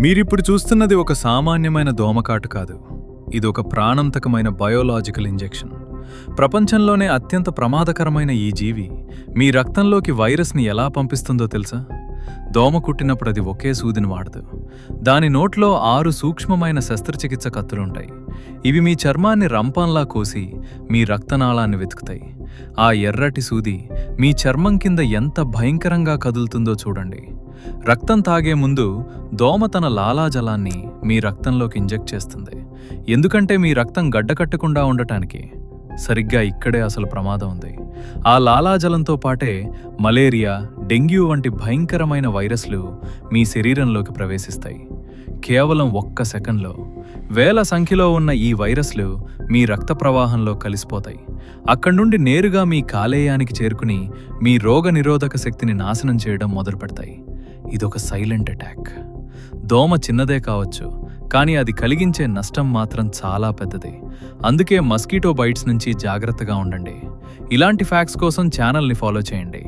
మీరిప్పుడు చూస్తున్నది ఒక సామాన్యమైన దోమకాటు కాదు. ఇది ఒక ప్రాణాంతకమైన బయోలాజికల్ ఇంజెక్షన్. ప్రపంచంలోనే అత్యంత ప్రమాదకరమైన ఈ జీవి మీ రక్తంలోకి వైరస్ని ఎలా పంపిస్తుందో తెలుసా? దోమ కుట్టినప్పుడు అది ఒకే సూదిని వాడదు. దాని నోట్లో 6 సూక్ష్మమైన శస్త్రచికిత్స కత్తులుంటాయి. ఇవి మీ చర్మాన్ని రంపంలా కోసి మీ రక్తనాళాన్ని వెతుకుతాయి. ఆ ఎర్రటి సూది మీ చర్మం కింద ఎంత భయంకరంగా కదులుతుందో చూడండి. రక్తం తాగే ముందు దోమ తన లాలాజలాన్ని మీ రక్తంలోకి ఇంజెక్ట్ చేస్తుంది. ఎందుకంటే మీ రక్తం గడ్డకట్టకుండా ఉండటానికి. సరిగ్గా ఇక్కడే అసలు ప్రమాదం ఉంది. ఆ లాలాజలంతో పాటే మలేరియా, డెంగ్యూ వంటి భయంకరమైన వైరస్లు మీ శరీరంలోకి ప్రవేశిస్తాయి. కేవలం 1 సెకండ్లో వేల సంఖ్యలో ఉన్న ఈ వైరస్లు మీ రక్త ప్రవాహంలో కలిసిపోతాయి. అక్కడి నుండి నేరుగా మీ కాలేయానికి చేరుకుని మీ రోగనిరోధక శక్తిని నాశనం చేయడం మొదలుపెడతాయి. ఇదొక సైలెంట్ అటాక్. దోమ చిన్నదే కావచ్చు, కానీ అది కలిగించే నష్టం మాత్రం చాలా పెద్దది. అందుకే మస్కిటో బైట్స్ నుంచి జాగ్రత్తగా ఉండండి. ఇలాంటి ఫ్యాక్ట్స్ కోసం ఛానల్ని ఫాలో చేయండి.